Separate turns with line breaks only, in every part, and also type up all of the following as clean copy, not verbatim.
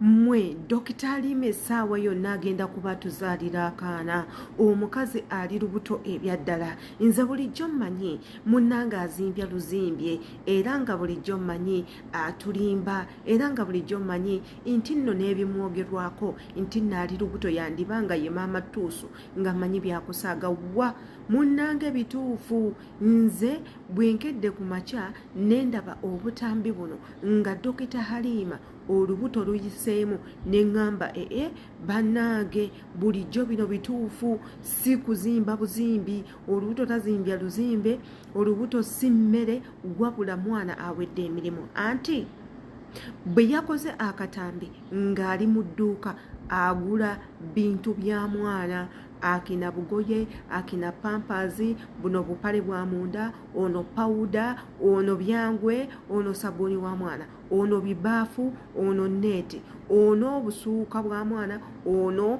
mwe Dokita Halima essaawa yonna agenda kuba tuzaalira akaana omukazi ali lubuto ebyaddala nze bulijjo mmanyi munnange azimbya luzimbye era nga bulijjo mmanyi atulimba era nga bulijjo mmanyi nti nno n'ebimwogerwako nti nno ali lubuto yandibanga ye maama ttuusu nga mmanyi byakusaaga wa munnange bituufu nze bwenkedde ku makya nendaba obutambi buno nga Dokita Halima olubuto luyiseemu neŋŋamba bannange bulijjo bino bituufu si kuzimba buzimbi olubuto tazimbya luzimbe olubuto si mmere wabula mwana awedde emirimu anti bwe yakoze akatambi ng'ali mu dduuka agula bintu bya mwana akina bugoye akina pampazi buno bupale bwa munda ono pawuda ono byangwe ono sabuni wa mwana ono bibaafu ono neti ono obusuuka bwa mwana ono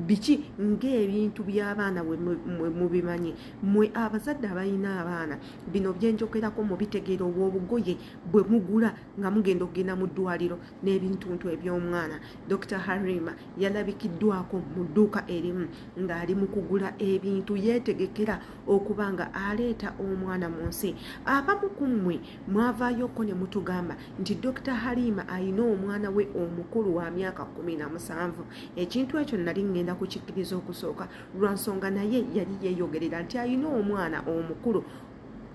biki ng'ebintu by'abaana mubimanyi mwe abazadde abalina abaana bino byenjogerako mubitegeera obwobugoye bwe mugula nga mugenda okugenda mu ddwaliro n'ebintuntu eby'omwana Dr. Halima yalabikiddwako mu dduuka erimu ng'ali mu kugula ebintu yeetegekera okuba nga aleeta omwana mu nsi abamu ku mmwe mwavaayoko ne mutugamba nti Dr. Halima ayina omwana we omukulu wa myaka 17 ekintu ekyo nali ngenda kukikkiriza okusooka lwa nsonga naye yali yeeyogerera nti ayina omwana omukulu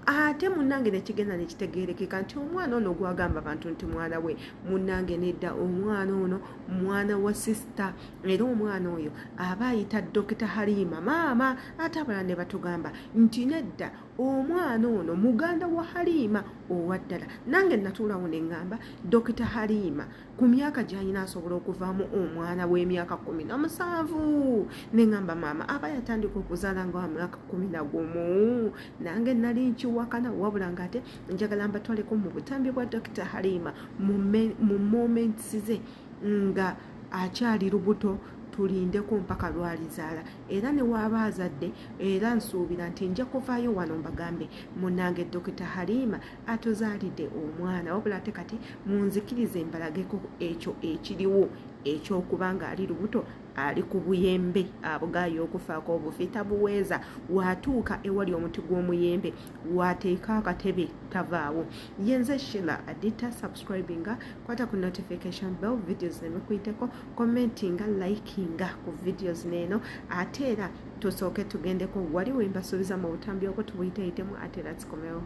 ate munnange nekigenda nekitegeerekeka nti omwana ono gwagamba abantu nti mwana we munnange nedda omwana ono mwana wa sisita era omwana oyo aba ayita Dokita Halima maama ate abalala ne batugamba nti nedda omwana ono muganda wa Halima owaddala nange natuulawo ne ŋŋamba Dokita Halima ku myaka gy'alina asobola okuvaamu omwana w'emyaka 17 ne ŋŋamba maama aba yatandika okuzaala nga wa myaka 11 nange nali nkiwakana wabula ng'ate njagala mbatwaleko mu butambi bwa Dokita Halima mu moments ze nga akyali lubuto tulindeko mpaka lwalizaala era ne waaba azadde era nsuubira nti nja kuvaayo wano mbagambe munnange Dokita Halima atuzaalidde omwana wabula ate kati munzikirize mbalageko ekyo ekiriwo ekyokuba nga ali lubuto ali ku buyembe abugaayo okufaako obufita buweeza watuuka ewali omuti gw'omuyembe wateeka akatebe tavaawo yenze Sheila adita subscribinga kwata ku notification bell videos nemukuyiteko commentinga likinga ku videos neno ate era tusooke tugendeko wali wembasuubiza mu butambi okwo tubuyiteyitemu ate era zikomewo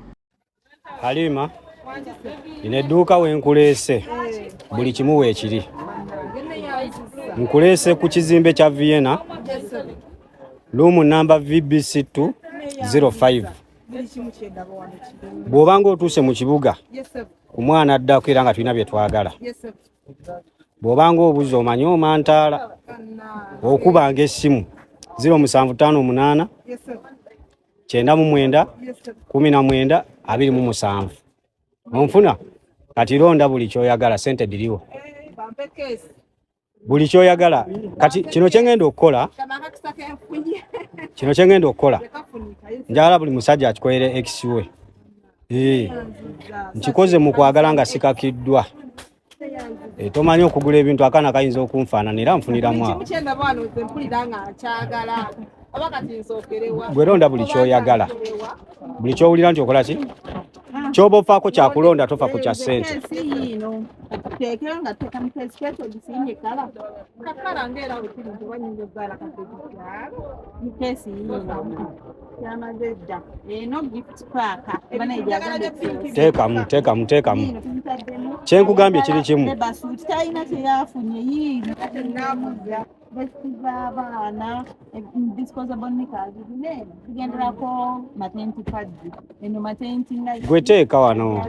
Halima ine edduuka wenkuleese buli kimu weekiri nkuleese ku kizimbe kya Vienna room number VBC 205 bw'obanga otuuse mu kibuga ku mwana addako era nga tulina bye twagala bw'obanga obuzi omanyi omantaala okubanga essimu 0758 99 19 27 onfuna kati londa buli kyoyagala sente diriwo buli kyoyagala kati kino kyengenda okukola njagala buli musajja akikoere exiwe nkikoze mu kwagala nga sikakiddwa tomanyi okugula ebintu akaana kayinza okunfaananira nfuniramu awo gwe londa buli kyoyagala buli kyowulira nti okola ki kyoba ofaako kyakulonda tofa ku kya ssente teekamu kyenkugambye kiri kimu
abaana disposable knickers tugenderako matenti pads eno matenti nga
gwe teeka wano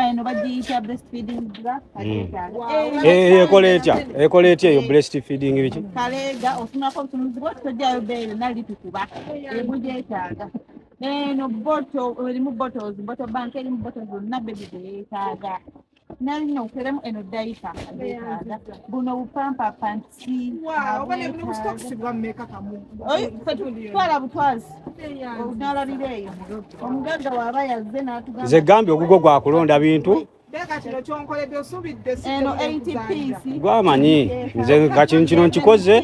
eno bagiyita breastfeeding bra
ekola etya eyo breastfeeding biki
kalega ofunako obutunuzi bwoti tojjayo beere nali tukuba emugyetaaga eno erimu bottles bottle bank erimu bottles zonna bebi beyeetaaga nalina okeremu eno dayika buno bupampa pansi twala butwazi nalabira eyo omugagga waaba yazze n'atugamba
ze gambye ogugo gwakulonda bintu
eno 80 piece
gwamanyi nze kakintu kino nkikoze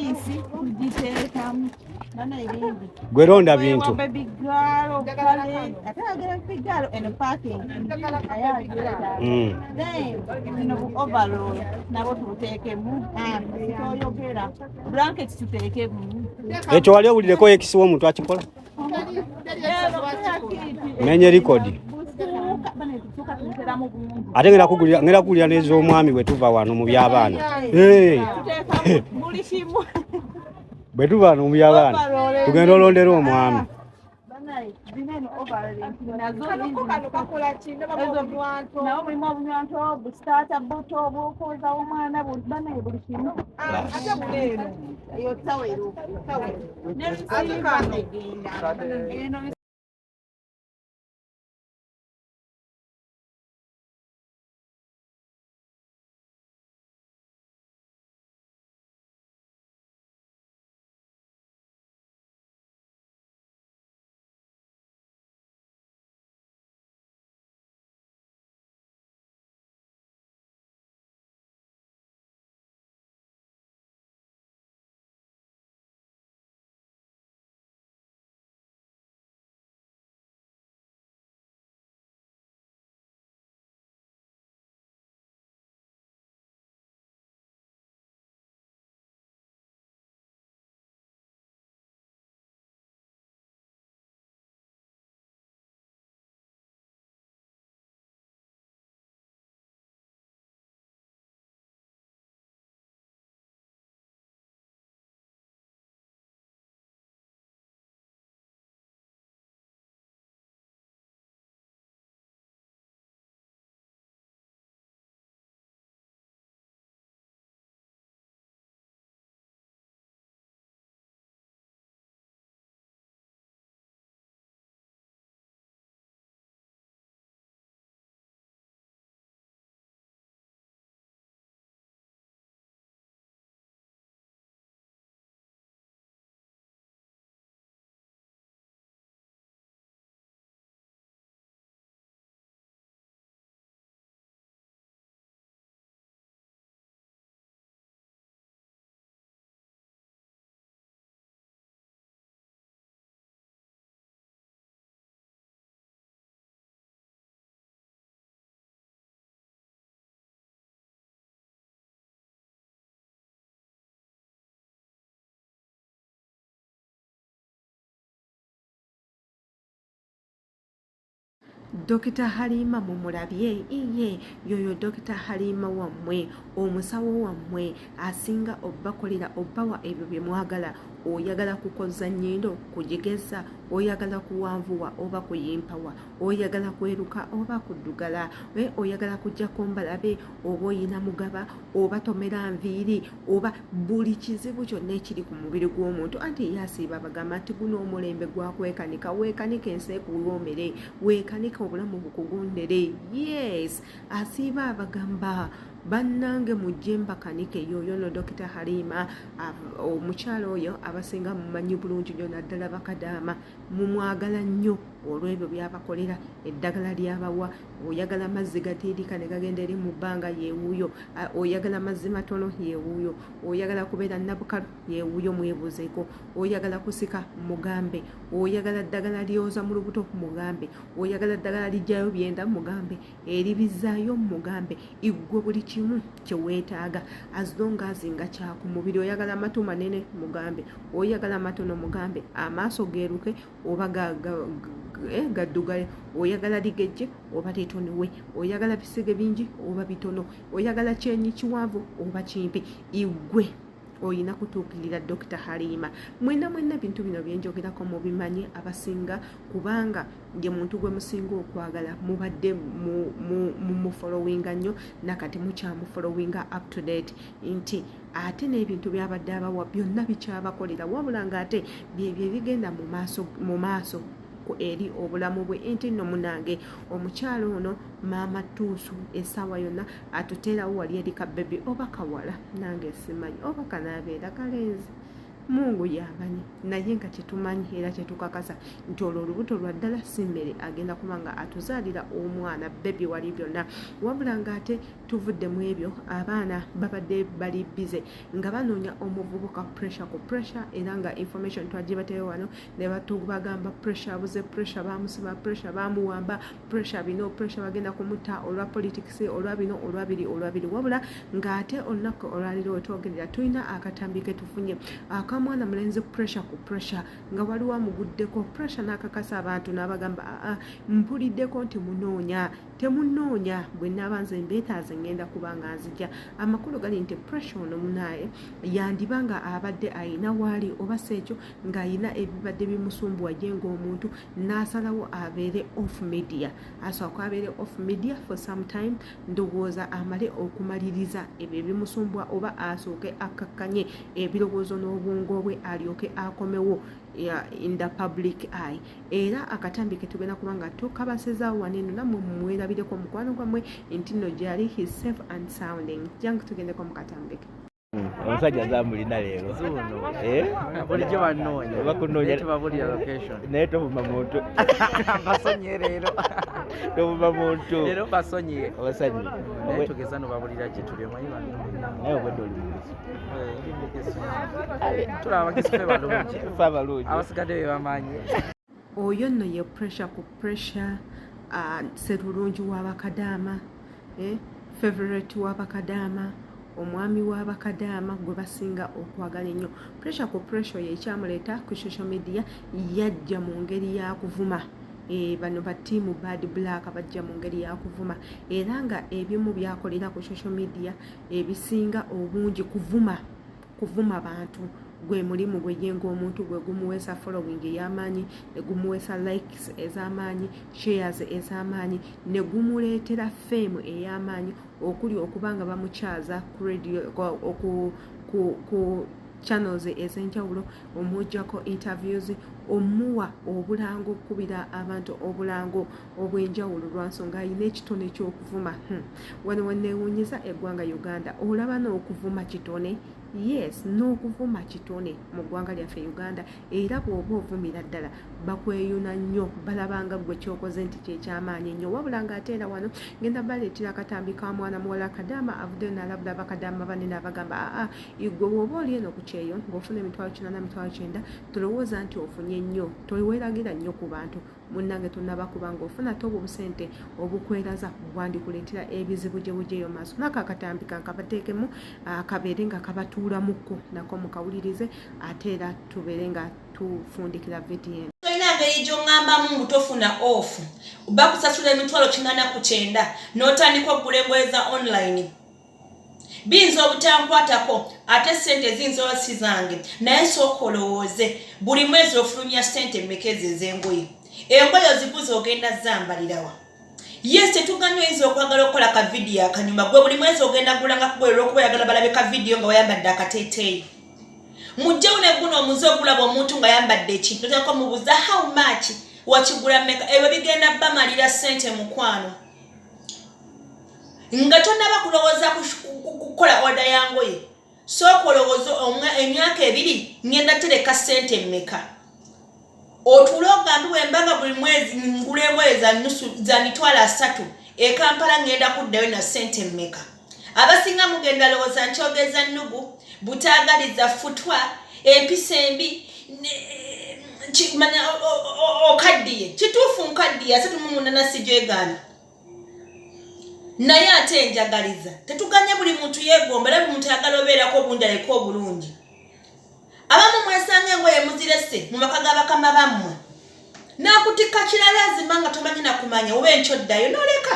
gwe ronda bintu ekyo wali owulireko ekisiwa omuntu akikola menye likodi ate ngera kuwulira n'ez'omwami bwe tuva wano mu by'abaana bwe tuva wano mu by'abaana tugenda olondera omwami
Dr. Halima mumulabye iye yoyo Dr. Halima wammwe omusawo wammwe asinga obbakolera obbawa ebyo bye mwagala oyagala kukoza nnyindo kujigeza oyagala kuwanvuwa oba kuyimpawa oyagala kweruka oba kuddugala oyagala kujja kombalabe oba oyina mugaba oba tomera nviiri oba buli kizibu kyonna ekiri ku mubiri gw'omuntu anti yasiiba bagamba nti guno omulembe gwakwekanika weekanika ensi ekuwoomere weekanika obulamu bukugondere. Yes, asiiba abagamba bannange mujje mbakanike yoyo no Dr. Halima omukyalo oyo abasinga mumanyi bulungi nnyo naddala bakadaama mumwagala nnyo olw'ebyo byabakolera eddagala lyabawa oyagala mazzi gatiirika ne gagenda eri mu bbanga yeewuuyo oyagala mazzi matono yeewuuyo oyagala kubeera nabukalu yeewuuyo mwebuuzeeko oyagala kusika mugambe oyagala ddagala lyoza mu lubuto mugambe oyagala ddagala lijjayo byenda mugambe eribizaayo mugambe iggwe buli kimu kyeweetaaga as long as nga kyakumubiri oyagala matu manene mugambe oyagala matono mugambe amaaso geeruke oba gaddugale oyagala ligejje oba litonewe oyagala bisege bingi oba bitono oyagala kyenyi kiwanvu oba kimpi iggwe oyina kutuukirira Dr. Halima. Mwena bintu bino byenjogerako mubimanyi abasinga kubanga ye muntu gwe musinga okwagala mubadde mu followinga nnyo nakati mukyamufollowinga up to date nti ate n'ebintu byabadde abawa byonna bikyabakolera wabula nga ate byebyo bigenda mu maaso eri obulamu bwe enti nno munange omukyalo ono maama tuusu essaawa yonna atuteerawo wali eri kabebi oba kawala nange simanyi oba kanaabeera kalenzi Mungu yamanyi naye nga kyetumanyi era kyetukakasa nti olwo olubuto lwa ddala si mmere agenda kuba nga atuzaalira omwana bebi wali byonna wabula ng'ate tuvudde mu ebyo abaana babadde bali bize nga banoonya omuvubuka pressure ku pressure era nga information twagibateyo wano ne batubagamba pressure abuze pressure bamusiba pressure bamuwamba pressure bino pressure bagenda kumutta olwa politics olwa bino olwa biri wabula ng'ate olunaku olwaliro wetwogerera tulina akatambi ke tufunye akamwana mulenzi pressure ku pressure nga waliwo amuguddeko pressure n'akakasa abantu n'abagamba mpuliddeko nti munoonya temunoonya bwe naabanze mbeetaaze ngenda kuba nga nzija amakulu gali nti pressure ono munaye yandiba nga abadde ayina waali oba seekyo ng'ayina ebibadde bimusumbuwa je ng'omuntu n'asalawo abeere off media asooka abeere off media for some time ndowooza amale okumaliriza ebyo ebimusumbuwa oba asooke akakkanye ebirowoozo n'obwongo bwe alyoke akomewo in the public eye era akatambi ke tugenda kuba nga tukabasezaawo waneno nammwe mwerabireko mukwano gwammwe nti nno gyali his safe and sounding jangu tugendeko mu katambi ke
omusajja zamulina leero bulijjo bannoonya bakunoonya tebabulira location naye tobuma muntu basonye leero tobuma muntu leero basonye abasajja naye tugeza no babulira gye tuli omanyi bannoonya naye obwedde oli mubisi tulaba bakisife balungi abasigadde be bamanyi
oyo nno ye pressure ku pressure serulungi w'abakadaama favorite w'abakadaama omwami w'abakadaama gwe basinga okwagala ennyo pressure ku pressure yekyamuleeta ku social media yajja mu ngeri yakuvuma bano ba tiimu bad black bajja mu ngeri yakuvuma era nga ebimu byakolera ku social media ebisinga obungi kuvuma bantu gwe mulimu gwe yenga omuntu gwe gumuweesa following ey'amaanyi ne gumuweesa likes ez'amaanyi shares ez'amaanyi ne gumuleetera fame ey'amaanyi okuli okubanga bamukyaza ku radio ku channels ez'enjawulo omujjako interviews omuwa obulango okubira abantu obulango obw'enjawulo lwansonga ayina ekitone ky'okuvuma wano wanneewuunyiza eggwanga Uganda olaba n'okuvuma kitone yes n'okuvuma kitone mu ggwanga lyaffe Uganda era bw'oba ovumira ddala bakweyuna nnyo balabanga gwe kyokoze nti kyekyamaanyi ennyo wabula ng'ate era wano ngenda baleetera akatambi ka mwana muwala akadaama avuddeyo n'alabula bakadaama banene abagamba igwe bw'oba oli eno ku kyeyo ng'ofuna emitwalo 89 tolowooza nti ofunye nnyo toweeragira nnyo ku bantu munnange tonnabakuba ng'ofuna te obusente obukweraza bwandikuleetera ebizibu gye bujeeyo maaso nako akatambi kankabateekemu kabeere nga kabatuulamukko nako mukawulirize ate era tubeere nga tufundikira VTN
tolina ngeri gy'oŋŋambamu mbu tofuna off bakusasula emitwalo 89 n'otandika okugula engoye za online binza obutankwatako ate sente zinzoba si zange naye sooka olowooze buli mwezi ofulumya sente mmekezi ez'engoye engoye oziguze ogenda zambalirawa yes tetuganya oyinza okwagala okukola ka vidiyo akanyuma gwe buli mwezi ogenda gulanga kugoye olw'okuba oyagala balabe ka vidiyo nga wayambadde akateeteeyi mujjewo ne guno omuze okulaba omuntu nga yambadde ekintu otako mubuuza how much wakigula mmeka ebyo bigenda bamalira sente mukwano nga tonnaba kulowooza kukola oda yangoye sooka olowooza emyaka 2 ngenda tereka sente mmeka otuule ogambi wembanga buli mwezi ngula engoye za mitwalo 3 ekampala ngenda kuddayo na sente mmeka abasinga mugenda lowooza nkyogeza nnugu butaagaliza futwa empisa embi okaddiye kituufu nkaddiye 38 sijeegaana naye ate njagaliza tetuganye buli muntu yeegomba era buli muntu ayagala obeerako obulungi aleko obulungi abamu mwesanga engoye muzirese mu maka g'abakama bammwe n'akutikka kiralazima nga tomanyi nakumanya oba enkyoddayo n'oleka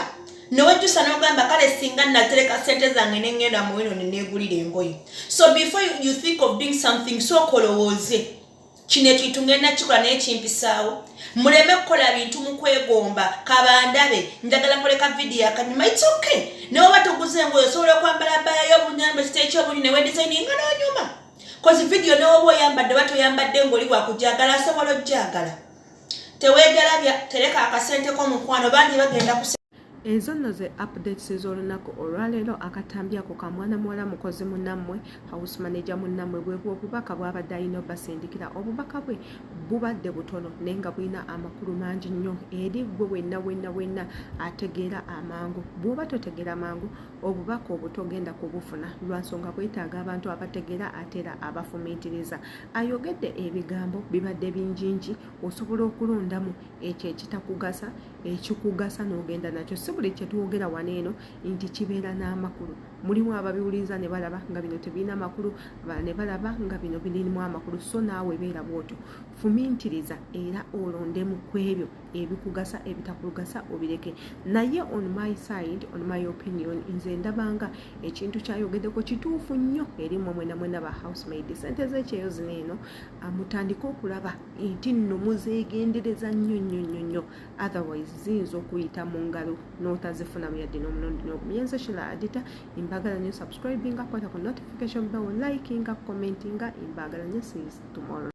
newejjusa n'ogamba kale singa natereka sente zange n'engenda mu wino neneegulira engoye so before you think of doing something sooka olowooze kino ekintu ngenda kikola naye kimpisaawo muleme kukola bintu mu kwegomba kabandabe njagala nkoleka vidiyo akanyuma it's okay naye oba toguze engoye osobola okwambala bayayo obunyambe siteeki obuli ne wedesigninga n'onyuma kozi vidiyo n'oba oyambadde oba toyambadde ng'oli wakujagala asobola ojjagala teweegalabya tereka akasente k'omukwano bangi bagenda kuse
Ezo nno ze updates z'olunaku olwaleero. Akatambi ako ka mwana muwala mukozi munnammwe, house manager munnammwe, bwe obubaka bw'abadde alina obasindikira. Obubaka bwe bubadde butono naye nga bulina amakulu mangi nnyo eri gwe wenna ategeera amangu. Bw'oba totegeera mangu obubaka obutogenda kubufuna lwansonga bwetaaga abantu abategeera ate era abafumiitiriza. Ayogedde ebigambo bibadde bingingi, osobola okulondamu ekyo ekitakugasa, ekikugasa n'ogenda nakyo. Si buli kye twogera wano eno nti kibeera n'amakulu. Mulimu ababiwuliriza ne balaba nga bino tebirina makulu, ne balaba nga bino birimu amakulu. So naawe beera bw'otyo, fumiitiriza era olondemu ku ebyo ebikugasa, ebitakugasa obireke. Naye on my side, on my opinion, nze ndabanga ekintu kyayogeddeko kituufu nnyo eri mwena ba housemaid. Sente z'ekyeyo zino eno mutandike okulaba nti nno muzeegendereza nnyo, otherwise ziyinza okuyita mu ngalo n'otazifunamu yadde n'omulundi n'ogumu. Shila Adita, imbagala nnyo subscribinga, kwata ku notification bell, likinga, commentinga, imbagala nnyo. See you tomorrow.